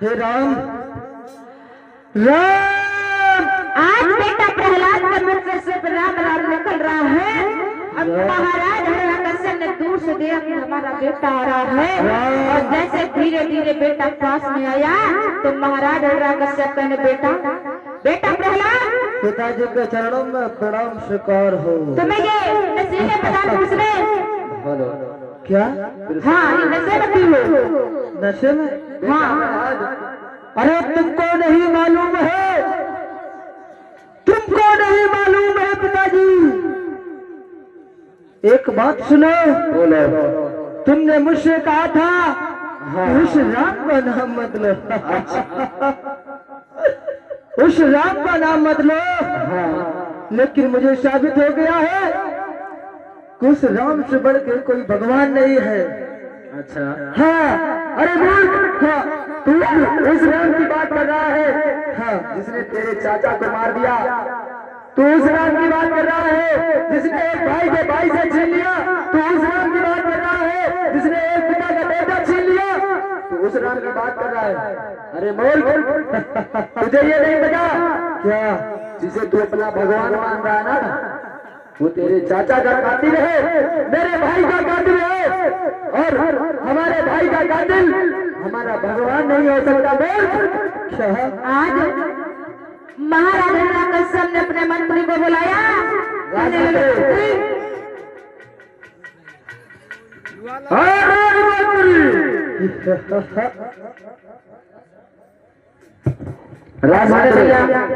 हे राम राम। आज बेटा प्रहलाद के मुख से सिर्फ राम राम निकल रहा है। अब महाराज हिरण्यकश्यप ने दूर से देखा कि हमारा बेटा आ रहा है, और जैसे धीरे धीरे बेटा पास में आया तो महाराज हिरण्यकश्यप कहने बेटा प्रहलाद, पिताजी के चरणों में प्रणाम स्वीकार हो। तुम्हें ये नशीले पदार्थ किसने? क्या? हाँ, ये नशे में पी हो। नशे में? हाँ। अरे तुमको नहीं मालूम है, तुमको नहीं मालूम है पिताजी। एक बात सुनो। बोलो। तुमने मुझसे कहा था उस राम का नाम मत लो। उस राम का नाम मत लो। लेकिन मुझे साबित हो गया है कि उस राम से बढ़ के कोई भगवान नहीं है। अच्छा। हाँ। अरे मूर्ख, हाँ, तू उस राम की बात कर रहा है, हाँ, जिसने तेरे चाचा को मार दिया। तू उस राम की बात कर रहा है जिसने एक भाई के भाई से छीन लिया। तू उस राम की बात कर रहा है जिसने एक पिता का बेटा छीन लिया। तू उस राम की बात कर रहा है। अरे मूर्ख, तुझे ये नहीं पता क्या जिसे तू अपना भगवान मान रहा है ना, वो तेरे चाचा का कातिल है, मेरे भाई का कातिल है, और हमारे भाई का कातिल हमारा भगवान नहीं हो सकता। बोल। आज महाराज हिरण्यकश्यप ने अपने मंत्री को बुलाया। राजमंत्री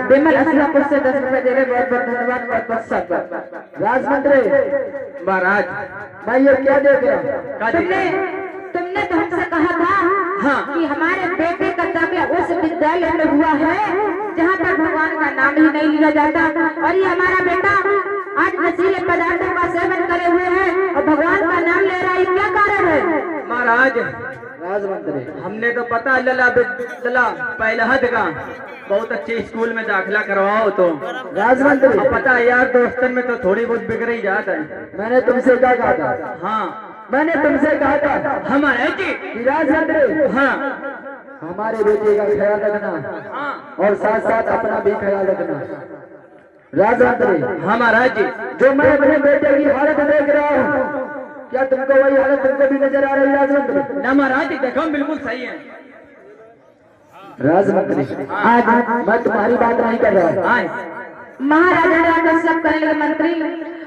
विमल असलापुर से 10 रुपए दे रहे, बहुत बहुत धन्यवाद, बहुत बहुत स्वागत। राजमंत्री महाराज, मैं ये क्या देख रहा? तुमने तो हमसे कहा था, हाँ, कि हमारे बेटे का दाखिला उस विद्यालय में हुआ है जहाँ पर भगवान का नाम ही नहीं लिया जाता, और ये हमारा बेटा आज नशीले पदार्थों का सेवन करे हुए है और भगवान का नाम ले रहा है, क्या कारण है? महाराज राजमंत्री, हमने तो पता लला पहला हद का बहुत अच्छे स्कूल में दाखिला करवाओ तो। राजमंत्री पता है यार, दोस्तन में तो थोड़ी बहुत बिगड़ ही जाता है। मैंने तुमसे क्या कहा था? हाँ, मैंने तुमसे कहा था हमारे जी राजमंत्री, हाँ, हमारे बेटे का ख्याल रखना, हाँ, और साथ साथ अपना भी ख्याल रखना। राजमंत्री हमारा जी, जो मैं अपने बेटे की हालत देख रहा हूँ, क्या तुमको वही हालत तुमको भी नजर आ रही है? राजमंत्री ना महाराज, देखो बिल्कुल सही है। राजमंत्री आज मैं तुम्हारी बात नहीं कर रहा। महाराज हिरण्यकश्यप कहने लगे, मंत्री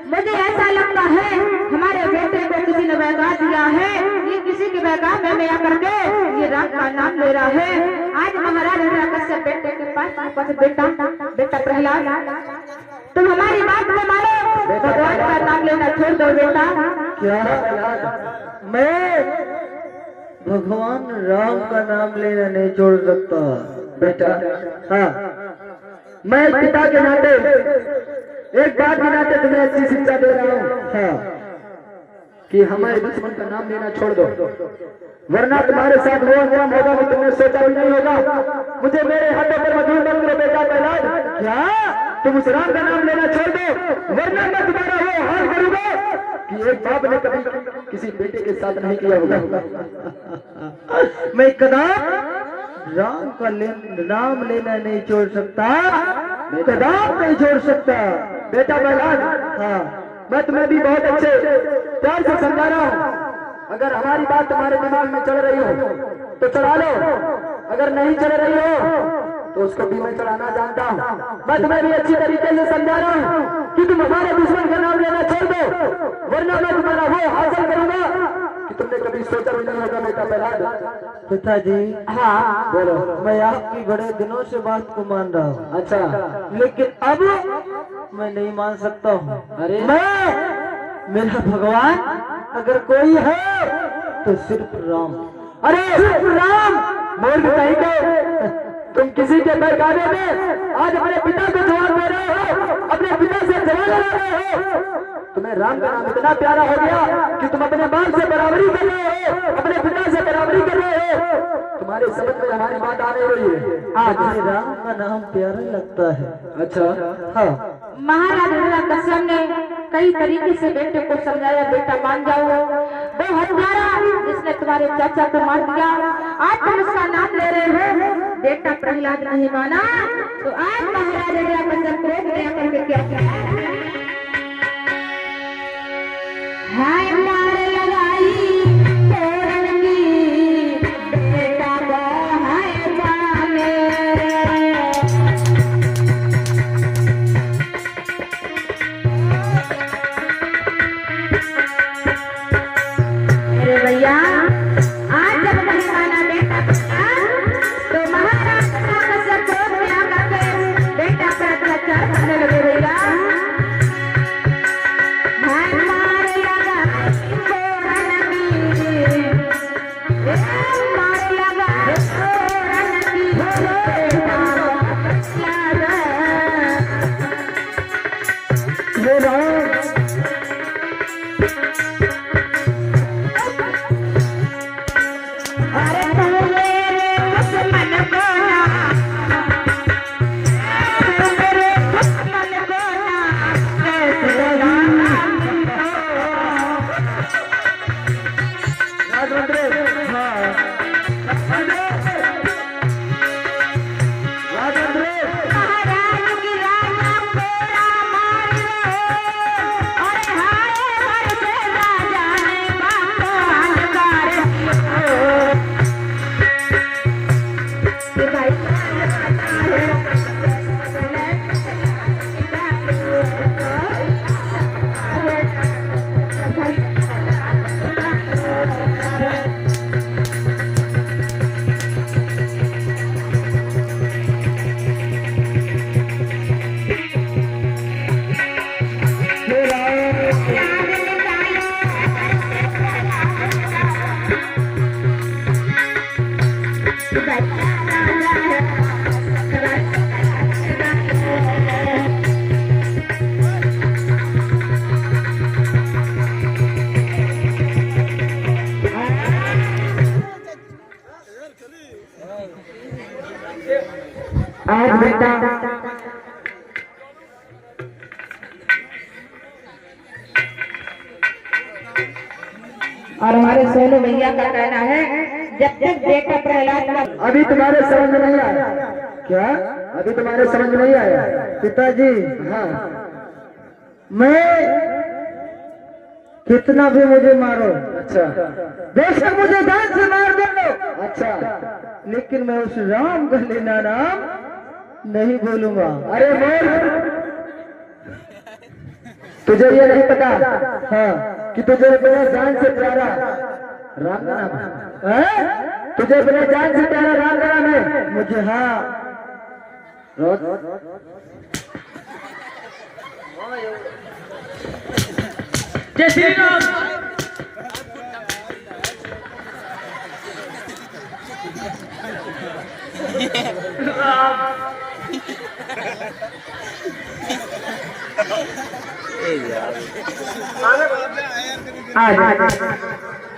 मुझे ऐसा लगता है हमारे बेटे को किसी ने बहका दिया है, ये किसी के बहकावे में आकर के ये राम का नाम ले रहा है। आज महाराज हिरण्यकश्यप बेटे के पास बेटा प्रहलाद, तुम हमारी बात को मानो, भगवान का नाम लेना छोड़ दो बेटा। क्या? मैं भगवान राम का नाम लेना नहीं छोड़ सकता बेटा। हाँ, मैं पिता के नाते, एक बात के नाते तुम्हें अच्छी शिक्षा दे रहा हूँ, हाँ, कि हमारे दुश्मन का नाम लेना छोड़ दो, वरना तुम्हारे साथ वो अंजाम होगा वो तुमने सोचा भी नहीं होगा। मुझे मेरे हाथों पर मजबूर मत करो बेटा प्रहलाद। क्या? तुम उस राम का नाम लेना छोड़ दो, वरना मैं तुम्हारा वो हाल करूंगा कि एक बाप ने कभी किसी बेटे के साथ नहीं किया होगा। मैं कदम राम का नाम लेना नहीं छोड़ सकता, कदम नहीं छोड़ सकता बेटा प्रहलाद। हाँ, मैं तुम्हें भी बहुत अच्छे प्यार से समझा रहा हूँ। अगर हमारी बात तुम्हारे दिमाग में चल रही हो तो चढ़ा लो, अगर नहीं चल रही हो तो उसको भी मैं चढ़ाना जानता हूँ। मैं तुम्हें भी अच्छी तरीके से समझा रहा हूँ कि तुम हमारे दुश्मन का नाम लेना छोड़ दो, वरना मैं तुम्हारा वो हासिल करूंगा कि तुमने कभी सोचा भी नहीं होगा बेटा प्रहलाद। पिताजी हाँ बोलो। मैं आपकी बड़े दिनों से बात को मान रहा हूँ। अच्छा, लेकिन अब मैं नहीं मान सकता हूँ। अरे मेरा भगवान अगर कोई है तो सिर्फ राम। अरे सिर्फ राम? मूर्ख कहीं के, तुम किसी के बहकावे में आज अपने पिता को जवाब दे रहे हो, अपने पिता से जवाब ले रहे हो। तुम्हें राम का नाम इतना प्यारा हो गया कि तुम अपने बाप से बराबरी कर रहे हो, अपने पिता से बराबरी कर रहे हो। तुम्हारे समझ में हमारी बात आ नहीं रही है। आज राम का नाम प्यारा लगता है। अच्छा हाँ। महाराज हिरण्यकश्यप ने कई तरीके से बेटे को समझाया, बेटा मान जाओ, वो हत्यारा जिसने तुम्हारे चाचा को मार दिया, आज तुम उसका नाम ले रहे हो, बेटा प्रहलाद नहीं माना तो आज महाराज जरासंध क्रोध में आकर के क्या किया? हाय मार लगाई तोरण की बेटा को हाय माने। अरे भैया आज जब नहीं माना बेटा तो महाराज जरासंध क्रोध में आकर के बेटा पर अत्याचार करने लगे। भैया हाय मार लगा तोरण की मार लगा तोरण की बेटा लगा। ये राम अरे तू मेरे दुश्मन को ना तू मेरे दुश्मन को ना कैसे लाना राजमंत्री हाँ राजमंत्री महाराज की राजा कोरा मार लो और हाय भर से राजा ने बातो अंधकार ये राम आज बेटा और हमारे सोनू भैया का कहना है जब तक बेटा प्रहलाद का अभी तुम्हारे समझ में नहीं आया क्या? अभी तुम्हारे समझ में नहीं आया पिताजी? हाँ मैं कितना भी मुझे मारो, अच्छा बेशक मुझे जान से मार दो, अच्छा लेकिन मैं उस राम का लेना नाम नहीं बोलूंगा। अरे बोल, तुझे ये नहीं पता हाँ कि तुझे अपने जान से प्यारा राम का नाम है? तुझे अपने जान से प्यारा राम का नाम है? मुझे हाँ जय श्री राम।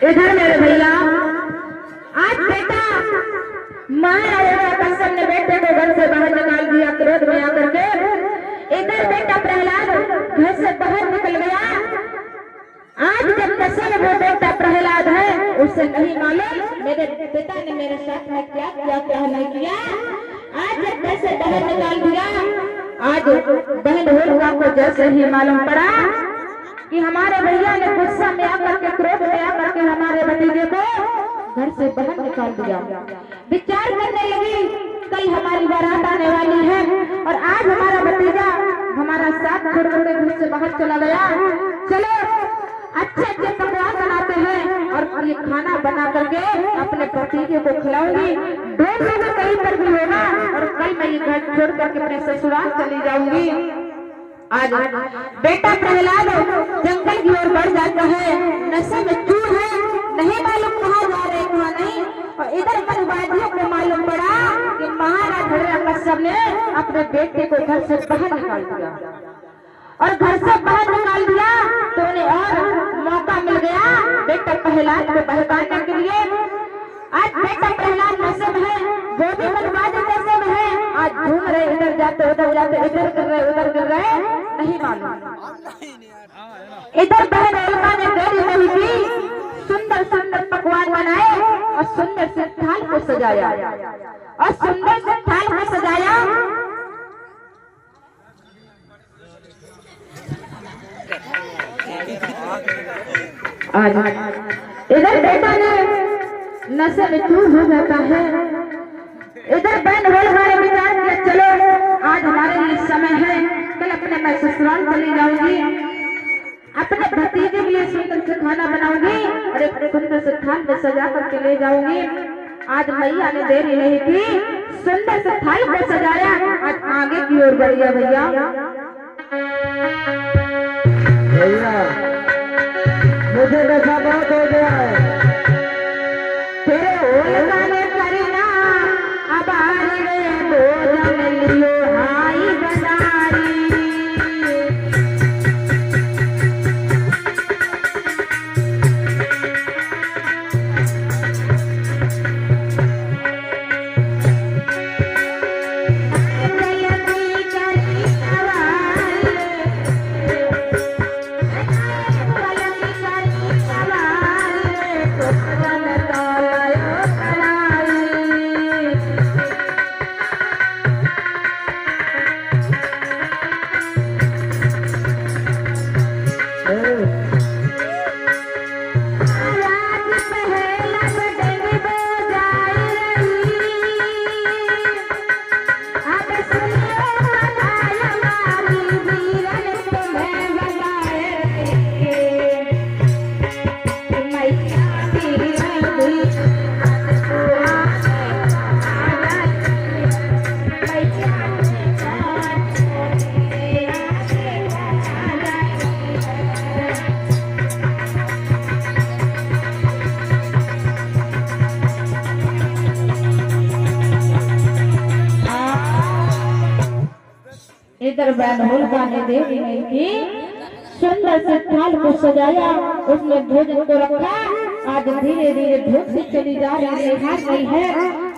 इधर मेरे भैया आज बेटा महाराजा कसम ने बेटे को घर से बाहर निकाल दिया क्रोध में आकर के। इधर बेटा प्रहलाद घर से बाहर निकल गया। आज जब कसम वो बेटा प्रहलाद है उसे नहीं मालूम मेरे पिता ने मेरे साथ में क्या किया क्या नहीं किया। आज जब घर से बाहर निकाल दिया, आज बहन होलिका को जैसे ही मालूम पड़ा कि हमारे भैया ने गुस्सा में आकर के क्रोध में आकर के हमारे भतीजे को घर से बाहर निकाल दिया, विचार करने लगी कल हमारी बारात आने वाली है और आज हमारा भतीजा हमारा साथ छोड़ के घर से बाहर चला गया। चलो अच्छे अच्छे पकवान बनाते हैं और ये खाना बना करके अपने भतीजे को खिलाऊंगी। ढूंढ लूंगा कहीं पर भी होगा और कल मैं ये घर छोड़ करके अपने ससुराल चली जाऊंगी। आज बेटा प्रहलाद जंगल की ओर बढ़ जाता है, नशे में चूर है, नहीं मालूम कहाँ जा रहे कहाँ नहीं। और इधर मनवादियों को मालूम पड़ा कि महाराज कसम ने अपने बेटे को घर से बाहर निकाल दिया और घर से बाहर निकाल दिया तो उन्हें और मौका मिल गया बेटा प्रहलाद को बहकाने के लिए। आज बेटा प्रहलाद नशे में है, वो भी मनवादी नशे में है। आज घूम रहे, इधर जाते उधर जाते, इधर कर रहे उधर कर रहे, नहीं मालूम। इधर बहन होलिका ने देरी नहीं की, सुंदर सुंदर पकवान बनाए और सुंदर से थाल को सजाया और सुंदर से थाल को सजाया। आज इधर बेटा ने नशे में चूर हो जाता है, इधर बहन हमारे विचार किया चलो आज हमारे लिए समय है, कल अपने मैं ससुराल चली जाऊंगी, अपने भतीजे के लिए सुंदर से खाना बनाऊंगी और एक सुंदर से थाल में सजा करके ले जाऊंगी। आज मैया ने देरी नहीं की, सुंदर से थाल को सजाया, आज आगे की ओर बढ़िया भैया। भैया मुझे नशा बहुत हो गया है। तेरे होल गाने करना अब आरे भोजन लियो हाई बजारी। इधर बैनहोल गाने देवी नहीं की, सुंदर से थाल को सजाया, उसमें भोजन को रखा। आज धीरे धीरे धूप से चली जा रही है, हार गई है।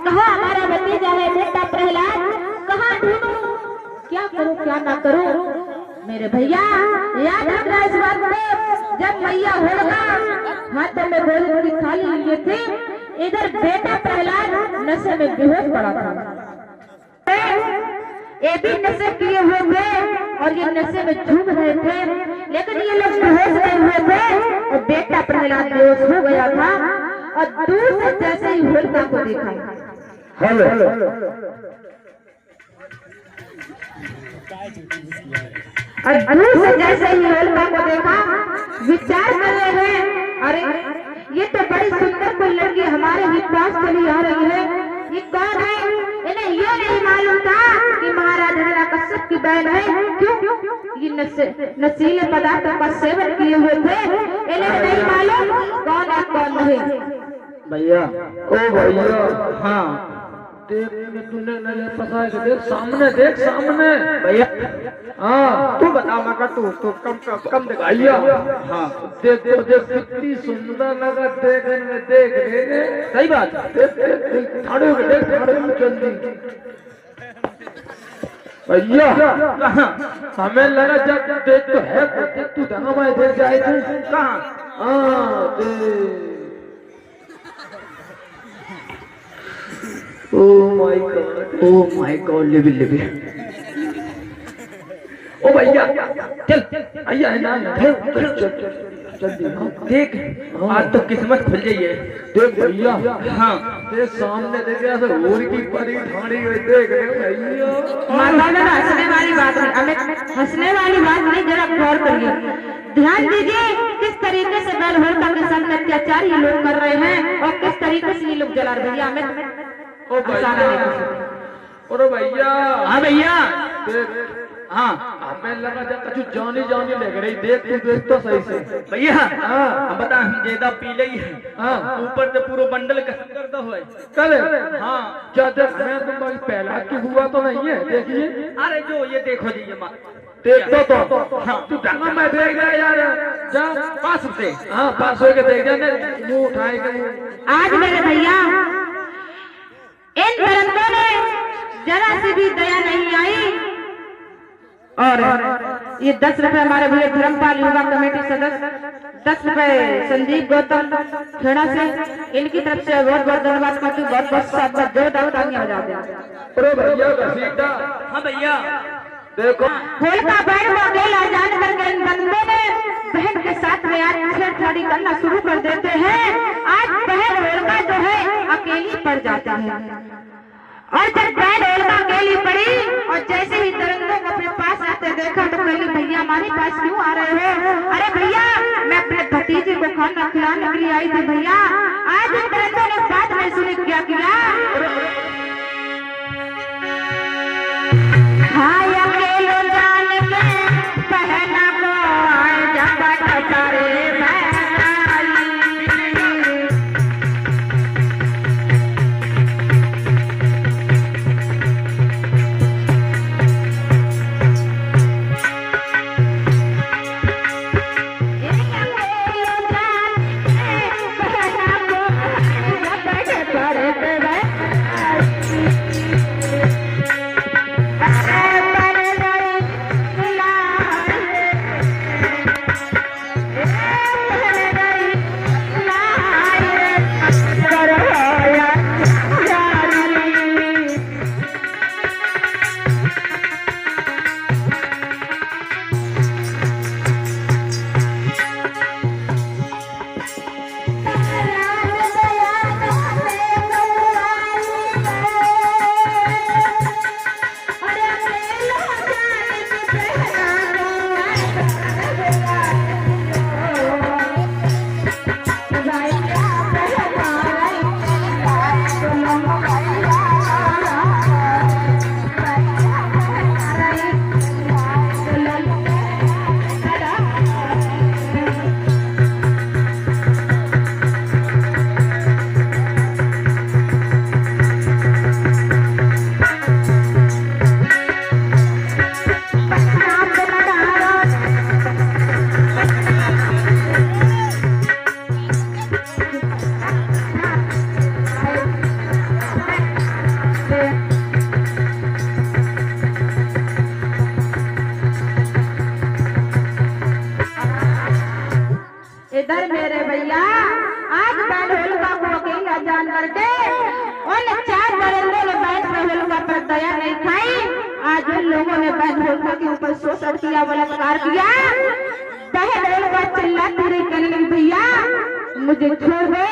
कहाँ हमारा भतीजा है बेटा प्रहलाद, कहाँ ढूंढूं, क्या करूं क्या ना करूं। मेरे भैया याद रखना इस बात को, जब मैया होगा हाथों में भोजन की थाली लिए थे, इधर बेटा प्रहलाद नशे में बेहोश पड़ा था। ये भी नशे किए हुए थे और ये नशे में झूम रहे थे, लेकिन ये लोग बेहोश नहीं हुए थे और बेटा प्रहलाद बेहोश हो गया था। और दूर से जैसे ही होलिका को देखा, हेलो और दूर से जैसे ही होलिका को देखा, विचार कर रहे हैं अरे ये तो बड़ी सुंदर कोई लड़की हमारे ही पास चली आ रही है, ये कौन है। इन्हें ये नहीं मालूम था कि महाराज हिरण्यकश्यप की बहन है। क्यों? ये नशीले पदार्थों का सेवन किए हुए थे, इन्हें नहीं मालूम कौन है कौन नहीं। भैया ओ भैया हाँ देख में तूने नजर फंसा के देख सामने भैया। हाँ तू बता मगर तू कम देख भैया। हाँ देख कितनी सुंदर लगा, देख सही बात। देख ठाड़े में जल्दी भैया। हमें लगा जब देख तो है, देख तू धना में देख जाए थे कहाँ। हाँ देख Oh my God, लिबी ओ भैया चल भैया है ना, चल देख आज तो किस्मत खुल गई है। देख भैया हाँ तेरे सामने देख ऐसे होर की परी ठाड़ी हुई देख भैया। माता में हंसने वाली बात नहीं, हमें हंसने वाली बात नहीं, जरा गौर करिए, ध्यान दीजिए किस तरीके से बैनहोलिका के साथ अत्याचार ये लोग कर रहे हैं और किस तरीके से ये लोग जला रहे। भैया हमें ओ भैया हाँ भैया हाँ हमें लगा जब कुछ जानी लग रही। देख तो सही से भैया। हाँ हम बता हम ज्यादा पी ली है। हाँ ऊपर से पूरा बंडल करता हुआ कल। हाँ क्या हमें तुम्हारी पहला की हुआ तो नहीं है। देखिए अरे जो ये देखो जी ये देख तो हाँ तू ढंगा मैं देख रहा यार, जा पास से। हाँ पास होके देख जा, मुंह उठाएगा। आज मेरे भैया इन बरंदों ने जरा सी भी दया नहीं आई और ये 10 रुपए हमारे भैया धर्मपाल युवा कमेटी सदस्य, 10 रुपए संदीप गौतम खेड़ा से, इनकी तरफ से बहुत बहुत धन्यवाद करती हूँ। बहुत बहुत स्वागत, जोरदार तालियां बजाते हैं। अरे भैया घसीटा, हाँ भैया देखो होलिका बहन को अकेला जान करके इन बंदों ने बहन के साथ में आज छेड़छाड़ी करना शुरू कर देते हैं। आज बहन होलिका जो है अकेली पड़ जाता है, और जब बहन होलिका अकेली पड़ी और जैसे ही दरिंदों को अपने पास आते देखा तो कही भैया हमारे पास क्यों आ रहे हो? अरे भैया मैं अपने भतीजे को खाना खिलाने के लिए आई थी भैया। आज इन दरिंदों ने बाद में सुनी क्या किया। हाँ अकेलो जान के बहना को जब सारे इधर मेरे भैया आज बहन होलिका को अकेला जान करके उन 4 दरिंदों ने बहन होलिका पर दया नहीं खाई। आज उन लोगों ने बहन होलिका के ऊपर शोषण किया, बलात्कार किया। बहन होलिका चिल्लाती रही, कहने लगी भैया मुझे छोड़ दो।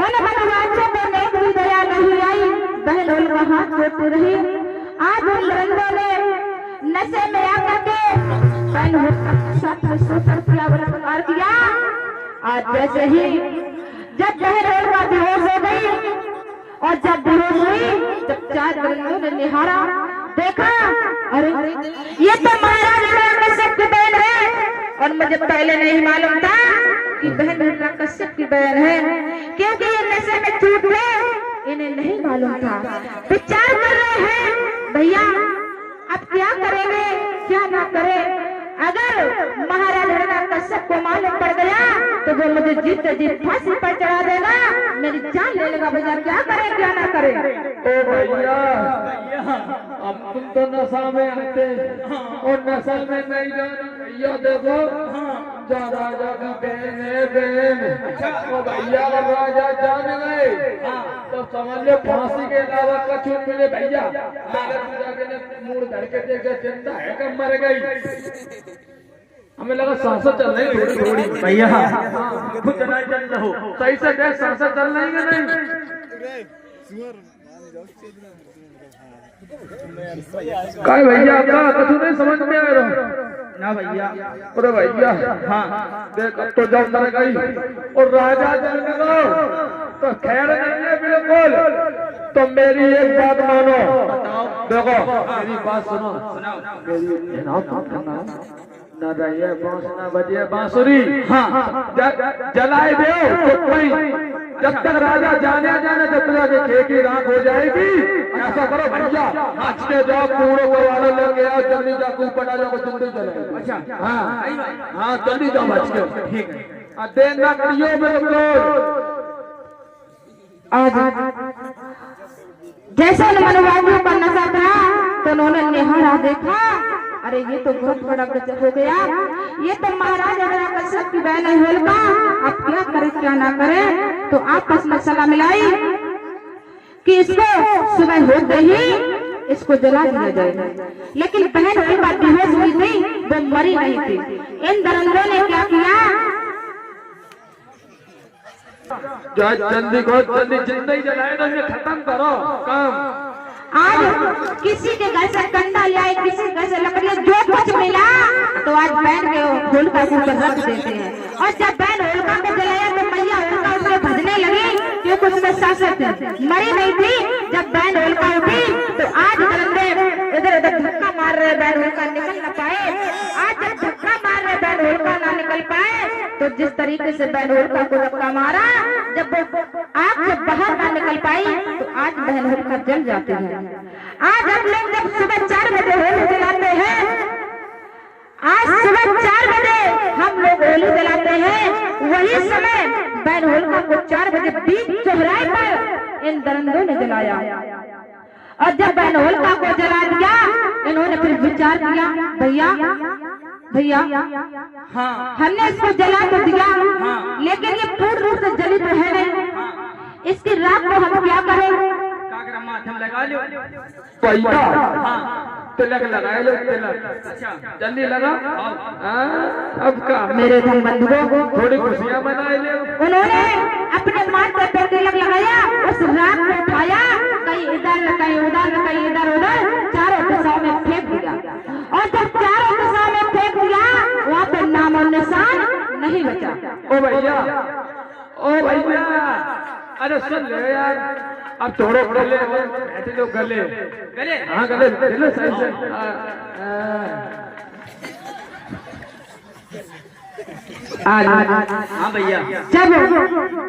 उन बनवासियों को नेक भी दया नहीं आई, बहन होलिका हाथ जोड़ती रही। आज उन दरिंदों ने नशे में आकर के बहन होलिका साथ में शोषण किया, बलात्कार किया। आज जैसे ही जब बहन होलिका बेहोश हो गई और जब बेहोश हुई, जब 4 दरिंदों ने निहारा, देखा अरे ये तो महाराज हिरण्यकश्यप की बहन है। और मुझे पहले नहीं मालूम था कि बहन हिरण्यकश्यप की बहन है, क्योंकि ये नशे में चूक गए, इन्हें नहीं मालूम था। विचार कर रहे हैं भैया अब क्या करेंगे क्या ना करें। अगर महाराज हिरण्यकश्यप को मालूम पड़ गया तो वो मुझे जीते जी फांसी पर चढ़ा देगा, मेरी जान ले लेगा। भैया क्या करें क्या ना करें। ओ भैया अब तुम तो नशा में आते और नशा में नहीं जाना भैया। देखो जा राजा की बहन है बहन। ओ भैया अगर राजा जान गए तो समझ लो फांसी के अलावा कुछ मिले भैया। मुड़ धर के देखे चिंता है कब मर गई। हमें लगा सांसें चल रही थोड़ी थोड़ी भैया खुद नहीं चल रहा हो। सही से देख सांसें चल रही है नहीं। काय भैया आपका कछु नहीं समझ में आ रहा ना भैया। अरे भैया हाँ देख अब तो जब मर गई और राजा जल गो तो खैर नहीं है बिल्कुल। तो मेरी एक बात मानो, देखो मेरी बात सुनो, मेरी ना रहिए बांस ना बजिए बांसुरी। हाँ जलाए दो तो कोई जब तक राजा जाने जब तक खेत की राख हो जाएगी। ऐसा करो भैया अच्छे जाओ कूड़ो को वाले लेके आओ, जल्दी जाओ पटा जाओ जल्दी चले। अच्छा हाँ जल्दी जाओ बच के। ठीक है देर ना करियो बिल्कुल। आज जैसे मनवादियों का नशा था तो उन्होंने निहारा देखा, अरे ये तो बहुत बड़ा गजब हो गया। ये तो महाराज हिरण्यकश्यप की बहन है होलिका। अब क्या करे क्या ना करे, तो आपस में सलाह मिलाई कि इसको सुबह होते ही इसको जला दिया जाए। लेकिन बहन होलिका बेहोश हुई थी, वो मरी नहीं थी। इन दरंदों ने क्या किया, जल्दी को जल्दी जिंदा ही जलाए तो इन्हें खत्म करो काम। आज किसी के घर से कंधा ले आए, किसी के घर से लकड़ियां, जो कुछ मिला तो आज बहन के होलिका के ऊपर रख देते हैं। और जब बहन होलिका को जलाया तो मैया होलिका उसमें भजने लगी, क्योंकि उसमें सासत मरी नहीं थी। जब बहन होलिका उठी तो आज दरंदे इधर उधर धक्का मार रहे, बहन होलिका निकल न पाए। आज जब धक्का मार रहे बहन होलिका ना निकल पाए, तो जिस तरीके से बहन होलिका को धक्का मारा, जब वो आग से बाहर ना निकल पाई, तो आज बहन होलिका जल जाती है। आज हम लोग जब सुबह 4 बजे होली जलाते हैं, आज सुबह 4 बजे हम लोग होली जलाते हैं, वही समय बहन होलिका को 4 बजे बीच चौराहे पर इन दरंदों ने जलाया। और जब बहन होलिका को जला दिया, इन्होंने फिर विचार किया, भैया भैया हाँ हमने इसको जला तो दिया, लेकिन ये पूर्ण रूप से जली तो है नहीं, इसकी राख को हम क्या करें। माध्यम लगा लो पैसा हाँ तिलक लगाए लो, तिलक अच्छा जल्दी लगा। अब का मेरे धन बंधुओं, थोड़ी खुशियाँ मनाए ले। उन्होंने अपने माथे पर तिलक लगाया, उस राख को उठाया, कहीं इधर कहीं उधर कहीं इधर उधर चारों दिशाओं में फेंक दिया। और जब चारों दिशाओं में फेंक दिया, वहाँ पर नाम और निशान नहीं बचा। ओ भैया, ओ भैया, अरे सुन ले यार, अब छोड़ो गले, ऐसे लोग गले गले हाँ गले गले सही से। हाँ भैया। जब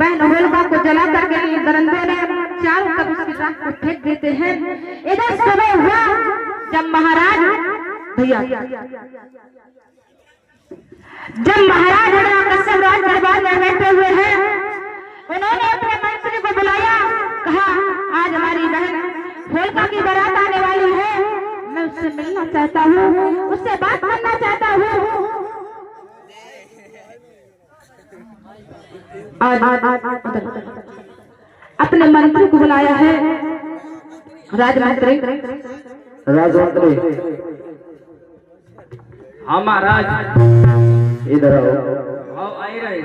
बहन होलिका को जला करके दरंदों ने चारों तरफ उसकी राख को फेंक देते हैं, इधर सुबह हुआ जब महाराज भैया जब महाराज हिरण्यकश्यप राज दरबार में बैठे हुए हैं, उन्होंने अपने मंत्री को बुलाया, कहा आज हमारी बहन होलिका की बारात आने वाली है, मैं उससे मिलना चाहता हूँ, उससे बात करना चाहता हूँ। आज अपने मंत्री को बुलाया है, राजमंत्री हाँ महाराज इधर आओ। आओ आई रहे।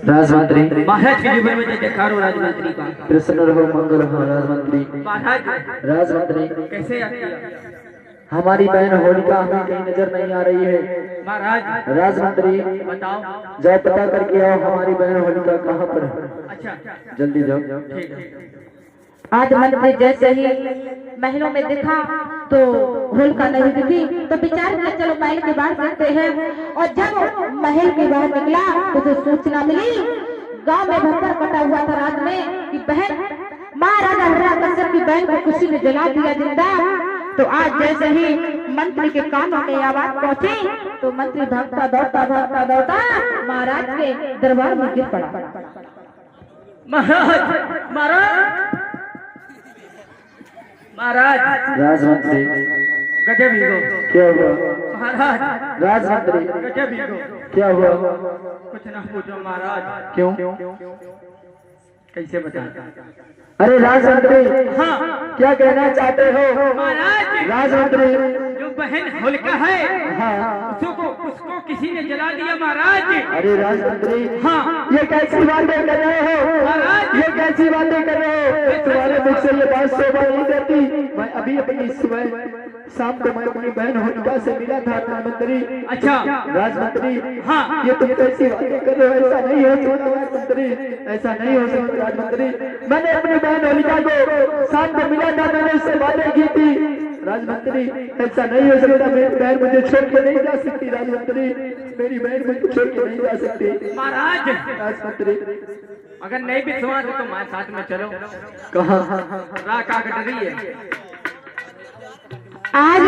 राजमंत्री महाराज के जीवन में देखा रो राजमंत्री का। कृष्ण रहो मंगल हो। राजमंत्री महाराज राजमंत्री कैसे याद किया? हमारी बहन होलिका हमें कहीं नजर नहीं आ रही है। महाराज राजमंत्री बताओ। जाओ पता करके आओ हमारी बहन होलिका कहाँ पर है। अच्छा जल्दी जाओ। ठीक है। आज मंत्री जैसे ही महलों में दिखा तो होलिका नहीं दिखी, तो विचार किया चलो महल के बाहर देखते हैं। और जब महल के बाहर निकला तो उसे सूचना मिली, गांव में भक्कर कटा हुआ था रात में कि बहन महाराजा हिरण्यकश्यप की बहन को किसी ने जला दिया जिंदा। तो आज जैसे ही मंत्री के कानों में आवाज पहुंची, तो मंत्री भागता दौड़ता महाराज के दरबार में गिर पड़ा। महाराज महाराज महाराज राजमंत्री गजब ही हो। क्या हुआ महाराज राजमंत्री गजब ही हो। क्या हुआ? कुछ ना पूछो महाराज। क्यों? कैसे बता? अरे राजमंत्री हाँ क्या कहना चाहते हो? महाराज राजमंत्री जो बहन होलिका है हाँ उसको किसी ने जला दिया महाराज। अरे राजमंत्री हाँ ये कैसी बातें कर रहे हो? महाराज ये कैसी बातें कर रहे हो? तुम्हारे मुख से ये बात शोभा नहीं करती। मैं अभी अपनी सुबह शाम को मैं अपनी बहन होलिका से मिला था राजमंत्री। अच्छा राजमंत्री हाँ ये तुम कैसी बातें कर रहे हो? ऐसा नहीं हो सकता राजमंत्री, ऐसा नहीं हो सकता राजमंत्री। मैंने अपनी बहन होलिका को शाम को मिला था, मैंने उससे बातें की थी। राजमंत्री ऐसा नहीं हो सकता, मेरी बहन मुझे छोड़ के नहीं जा सकती। राजमंत्री मेरी बहन मुझे छोड़ के नहीं जा सकती। महाराज राजमंत्री अगर नहीं विश्वास है तो हमारे साथ में चलो। कहाँ? राख आग डरी है। आज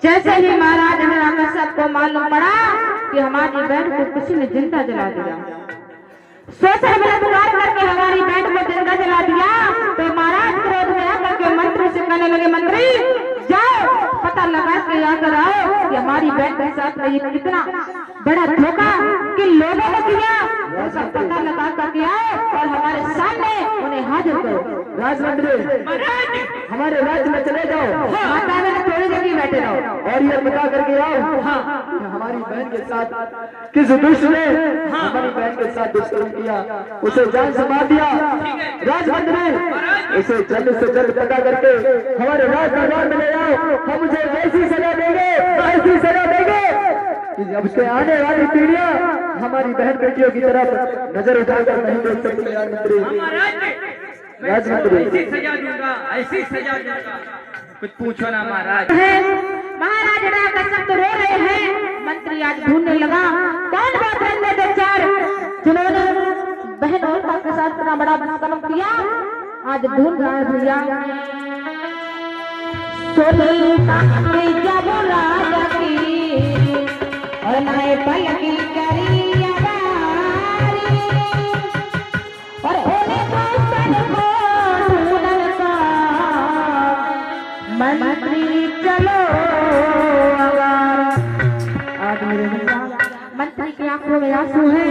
जैसे ही महाराज हिरण्यकश्यप को मालूम पड़ा कि हमारी बहन को किसी ने जिंदा जला दिया, सोच बलात्कार करके हमारी बहन को जिंदा जला दिया, तो महाराज क्रोध लगे मंत्री जाओ पता लगा के आकर आओ कि हमारी बहन के साथ में ये कितना बड़ा धोखा किन लोगों ने किया, उसका पता लगा करके आओ और हमारे सामने उन्हें हाजिर करो। राजमंत्री हमारे राज्य में चले जाओ, माता में थोड़ी जगह बैठे रहो और ये पता करके आओ कि हमारी बहन के साथ किस दुष्ट ने हमारी बहन के साथ दुष्कर्म किया, उसे जान से मार दिया। राजमंत्री उसे जल्द से जल्द पता करके हमारे राज दरबार में ले आओ, हम उसे ऐसी सजा देंगे, ऐसी सजा देंगे कि जब उसके आने वाली पीढ़ियां हमारी बहन बेटियों की तरफ नजर उठाकर नहीं देख सकती। राजमंत्री ऐसी सजा दूंगा, ऐसी सजा दूंगा, कुछ पूछो ना महाराज। महाराज राजा सब तो रो रहे हैं। मंत्री आज ढूंढने लगा कौन बात है दो चार जिन्होंने बहन और मां के साथ इतना बड़ा दुष्कर्म किया, आज ढूंढ रहा है भैया। जब राजा की और नए पल की करी अवारी, और होने को मंत्री चलो आज मेरे मंत्री की आंखों में आंसू है,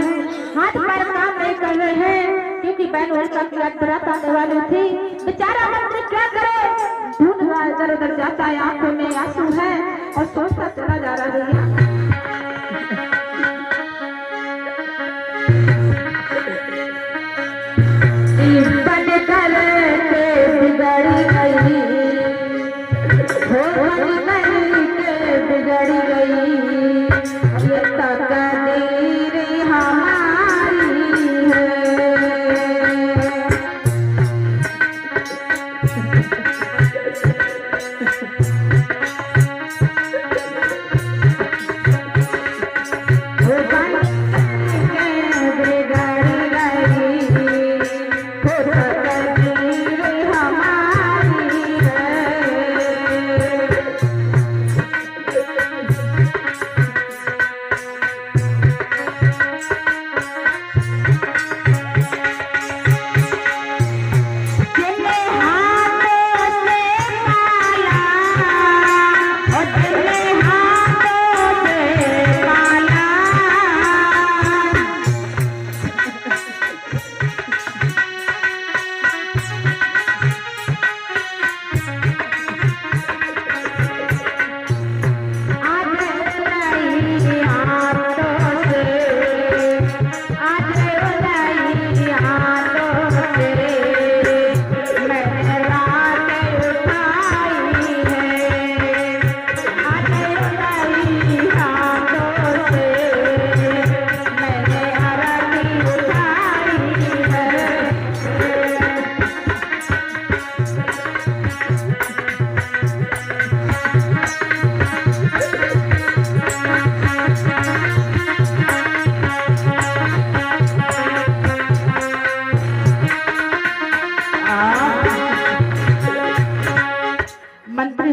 हाथ पैर काम नहीं कर रहे हैं क्योंकि बहन उनका बरात आने वाली थी। बेचारा मंत्री क्या करे, ढूंढ रहा है, इधर उधर जाता है, आंखों में आंसू है और सोचता चला जा रहा है।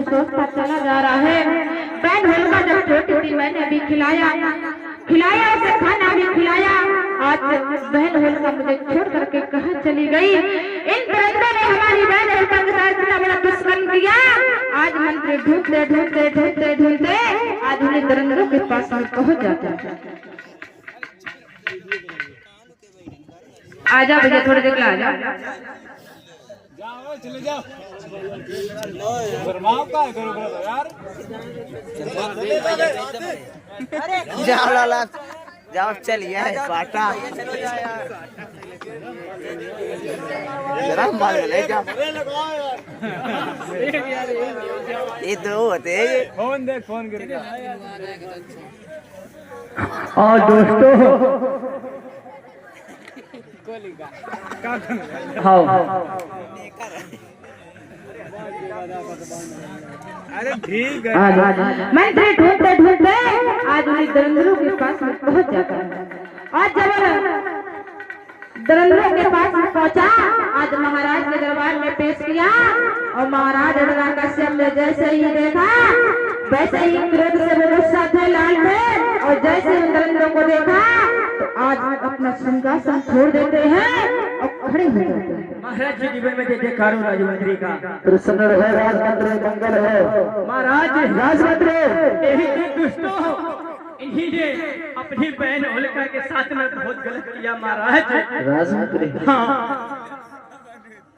सोचता चला जा रहा है। बहन होलिका जब छोटी थी मैंने भी खिलाया उसे खाना भी खिलाया। आज बहन होलिका मुझे छोड़ करके कहाँ चली गई। इन परिंदों ने हमारी बहन होलिका के साथ इतना बड़ा दुष्कर्म किया। आज मंत्री ढूंढते आज उन्हें दरिंदों के पास में पहुँच जाता है। आजा भैया थोड़ी देर आ जा। चले जाओ यार जाओ लाला जाओ चलिए पाटा जरा मार ले जाओ ये दो होते फोन देख फोन करके। और दोस्तों हाँ अरे ठीक है मंत्री ढूंढते आज उन्हें दरिंदों के पास में पहुंच जाता है। और जब दरिंदों के पास में पहुंचा आज महाराज के दरबार में पेश किया और महाराज हिरण्यकश्यप ने जैसे ही देखा वैसे ही क्रोध से वो गुस्सा थे लाल थे और जैसे उन दरिंदों को देखा तो आज अपना सिंहासन छोड़ देते हैं और खड़े हो जाते हैं। महाराज के जीवन में जय जयकार हो राजमंत्री का। प्रसन्न रहे राजमंत्री, मंगल है महाराज राजमंत्री। यही तो दुष्टों इन्हीं ने अपनी बहन होलिका के साथ में बहुत गलत किया महाराज। राजमंत्री हाँ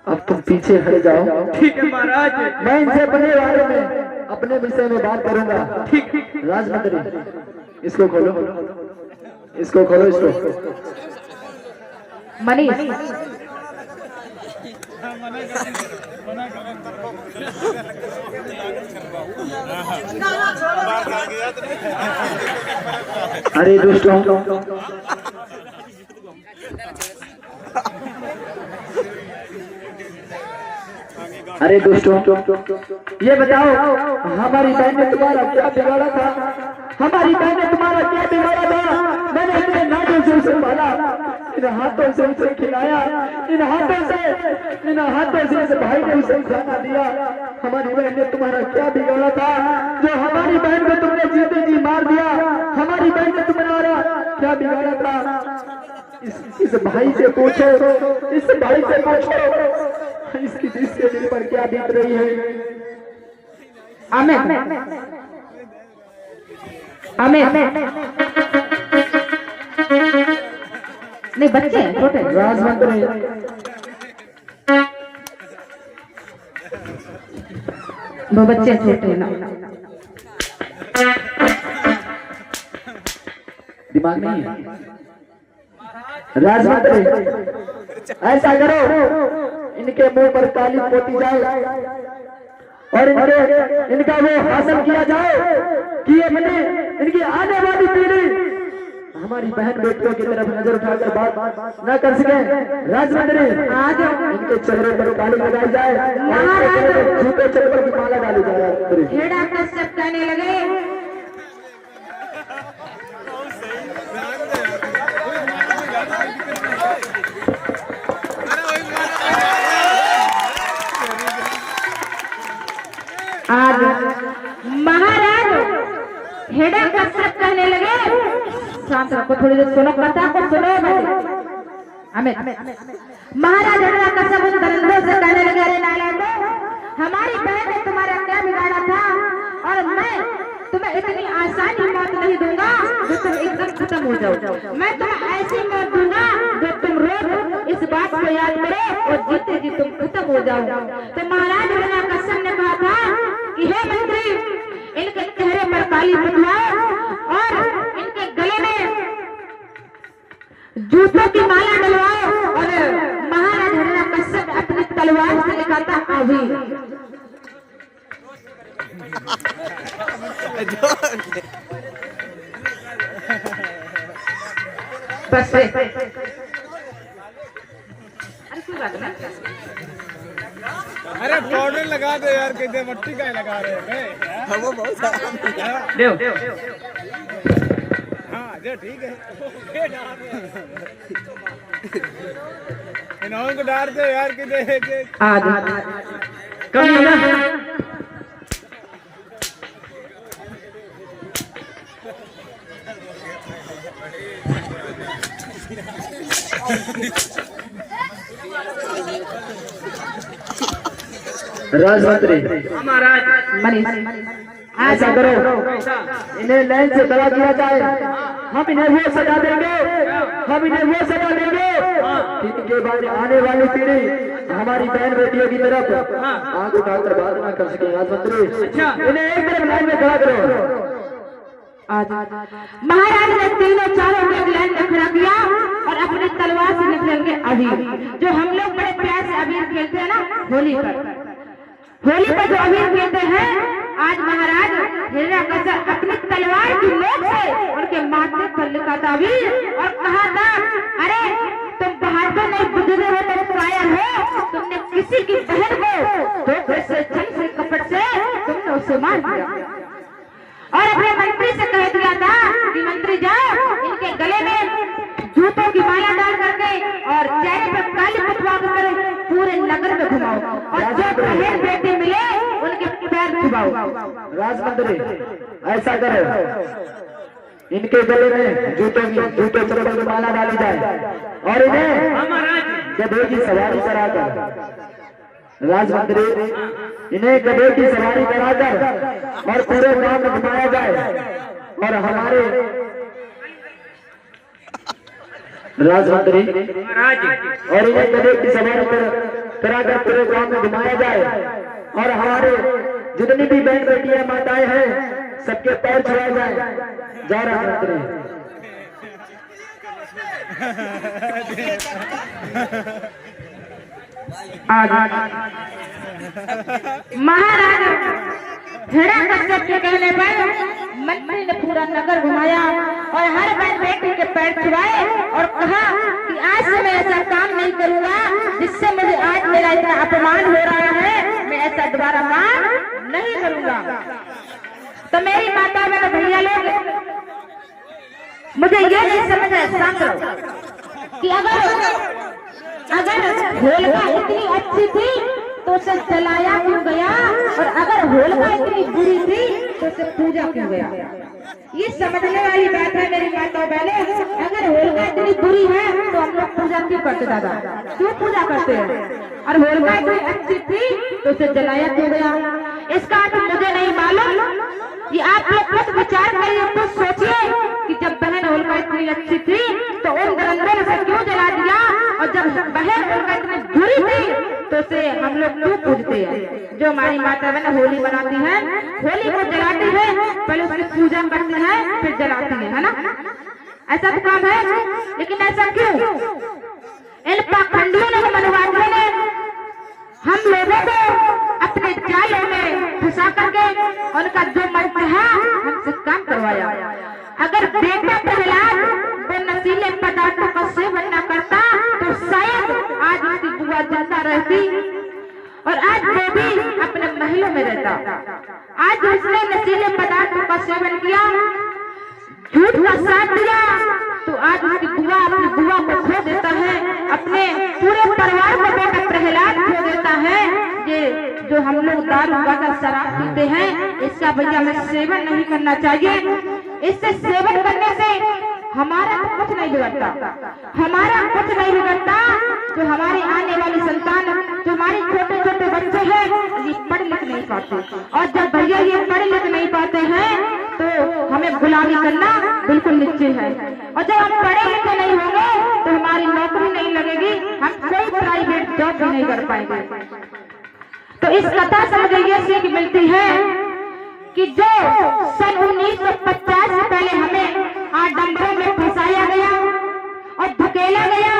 अब तुम पीछे हट जाओ। ठीक है महाराज। मैं इनसे अपने बारे में, अपने विषय में बात करूंगा। ठीक राजमंत्री इसको खोलो, इसको खोलो, इसको। मनीष अरे दोस्तों, अरे दोस्तों, ये बताओ हमारी बहन ने तुम्हारा क्या बिगाड़ा था? हमारी बहन ने तुम्हारा क्या बिगाड़ा था? मैंने अपने नाटों से उसे पाला, इन हाथों से उसे खिलाया, इन हाथों से इस भाई ने उसे खाना दिया। हमारी बहन ने तुम्हारा क्या बिगाड़ा था जो हमारी बहन को तुमने जीते जी मार दिया? हमारी बहन ने तुम्हारा क्या बिगाड़ा था? इस भाई से पूछो, इस भाई से पूछो इसकी इसके दिल पर क्या बीत रही है। अमित नहीं, बच्चे हैं छोटे। राजमंत्री वो बच्चे छोटे हैं ना, दिमाग नहीं है। राजमंत्री ऐसा करो, इनके मुंह पर काली पोती जाए और इनका वो हासिल किया जाए कि ये बने इनकी आने वाली पीढ़ी हमारी बहन बेटियों की तरफ नजर उठाकर बात न कर सके। राजमंत्री आज इनके चेहरे पर काली लगाई जाए और जूते चप्पल की माला डाली जाए। खेड़ा कश्यप कहने लगे, आज महाराज हेड़ा कश्यप कहने लगे, शांत रखो, थोड़ी देर सुनो, कथा को सुनो। अमित महाराज हेड़ा कश्यप उन दरिंदों से कहने लगे, अरे नालायक, हमारी बहन ने तुम्हारा क्या बिगाड़ा था? और मैं तुम्हें इतनी आसानी मौत नहीं दूंगा जो तुम एकदम खत्म हो जाओ। मैं तुम्हें ऐसी मौत दूंगा जो तुम रोज इस बात को याद करो और जीते जी तुम खत्म हो जाओ। तो महाराज हेड़ा कश्यप ने कहा था कि हे मंत्री, इनके चेहरे पर काली पुतवाओ और इनके गले में जूतों की माला डलवाओ। और महाराज हेड़ा कश्यप अपनी तलवार से निकालता अभी बस। अरे पाउडर लगा दो यार, कहते मट्टी का लगा रहे हैं वो बहुत सारा देव हाँ जो ठीक है। इन्हों को डाल दो यार, कहते कमी ना। राजमंत्री महाराज मनीष ऐसा करो, इन्हें लाइन से खड़ा किया जाए। हम इन्हें वो सजा देंगे, हम इन्हें वो सजा देंगे कि इनके बाद आने वाली पीढ़ी हमारी बहन बेटियों की तरफ आंख उठाकर बात ना कर सके। राजमंत्री इन्हें एक तरफ लाइन में खड़ा करो। आज महाराज ने तीनों चारों को एक लाइन में खड़ा किया और अपनी तलवार से निकलेंगे अबीर, जो हम लोग बड़े प्यार से अबीर खेलते हैं ना, होली पर जो अबीर खेलते हैं। आज महाराज हेड़ा कश्यप अपनी तलवार की नोक से उनके माथे पर लिखा था अबीर और कहा था, अरे तुम बहादुर नहीं, बुजुर्ग हो, तुम कायर हो, तुमने किसी की बहन को धोखे से, छल से, कपट से तुमने उसे मार दिया। और अपने मंत्री से कह दिया था कि मंत्री जाओ, इनके गले में जूतों की माला डाल करके और चेहरे पर काली पुतवा कर पूरे नगर में घुमाओ और जो बहन बेटी मिले उनके पैर छुपाओ। राजमंत्री ऐसा करो, इनके गले में जूते चप्पल की माला डाली जाए और इन्हें गधे की सवारी कराकर राजमंत्री इन्हें गधे की सवारी कराकर और पूरे गांव में घुमाया जाए और हमारे राजमंत्री और इन्हें गधे की सवारी कराकर पूरे गांव में घुमाया जाए और हमारे जितनी भी बहन बेटियां माताएं हैं सबके पैर छुआ जाए। जा राजमंत्री महाराज हेड़ा कश्यप के कहने पर मंत्री ने पूरा नगर घुमाया और हर बहन बेटी के पैर छुआए और कहा कि आज से मैं ऐसा काम नहीं करूंगा जिससे मुझे आज मेरा इतना अपमान हो रहा है, मैं ऐसा दोबारा काम नहीं करूंगा। तो मेरी माता मेरे भैया लोग मुझे ये नहीं समझ है कि अगर होलिका इतनी अच्छी थी तो उसे जलाया क्यों गया और अगर होलिका इतनी बुरी थी तो उसे पूजा क्यों गया। ये समझने वाली बात है मेरी माताओं बहने। अगर होलिका इतनी बुरी है तो हम लोग पूजा क्यों करते दादा, क्यों पूजा करते हैं, और होलिका इतनी अच्छी थी तो उसे जलाया क्यों गया। इसका अर्थ मुझे नहीं मालूम। ये आप लोग कुछ विचार करिए, कुछ सोचिए कि जब बहन होलिका इतनी अच्छी थी तो उन दरंगों ने उसे क्यों जला दिया, और जब बहन होलिका इतनी बुरी थी तो उसे हम लोग क्यों पूजते हैं। जो हमारी माता बहन होली बनाती है, होली को जलाती है, पहले उसकी पूजा करती है फिर जलाती है ना, ऐसा तो काम है। लेकिन ऐसा क्यों? इन पाखंडियों ने, मनवादियों ने हम लोगों को अपने जालों में फंसा करके उनका जो मन चाहा हमसे काम करवाया। अगर बेटा प्रहलाद वो नशीले पदार्थों का सेवन न करता तो शायद आज उसकी बुआ जिंदा रहती और आज वो भी अपने महलों में रहता। आज उसने नशीले पदार्थों का सेवन किया, झूठ का साथ दिया, तो आज उसकी बुआ अपनी बुआ को खो देता है, अपने पूरे परिवार को बेटा प्रहलाद खो देता है। ये जो हम लोग दारू गांजा शराब पीते हैं इसका भैया हमें सेवन नहीं करना चाहिए। इससे सेवन करने से हमारा कुछ नहीं बिगड़ता, हमारा कुछ नहीं बिगड़ता। जो हमारी आने वाली संतान, जो हमारे छोटे छोटे बच्चे हैं ये पढ़ लिख नहीं पाते, और जब भैया ये पढ़ लिख नहीं पाते हैं तो हमें गुलामी करना बिल्कुल निश्चित है। और जब हम पढ़े लिखे नहीं होंगे तो हमारी नौकरी नहीं लगेगी, हम कोई प्राइवेट जॉब भी नहीं कर पाएंगे। तो इस कथा से मुझे ये सीख मिलती है कि जो सन 1950 से पहले हमें आडंबरों में फंसाया गया और धकेला गया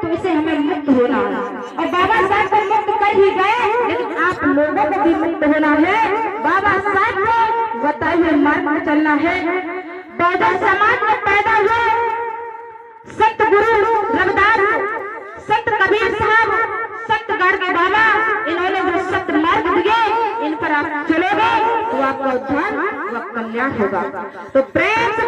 तो इसे हमें मुक्त होना है। और बाबा साहब को मुक्त कर ही गए, लेकिन आप लोगों को भी मुक्त होना है, बाबा साहब को बताए हुए मार्ग पर चलना है। बहुजन समाज में पैदा हुए संत गुरु रविदास, संत कबीर साहब, संत गाड़गे बाबा, इन्होंने जो सत्य मार्ग दिए इन पर आप चलोगे तो आपका उद्धार व कल्याण होगा। तो प्रेम से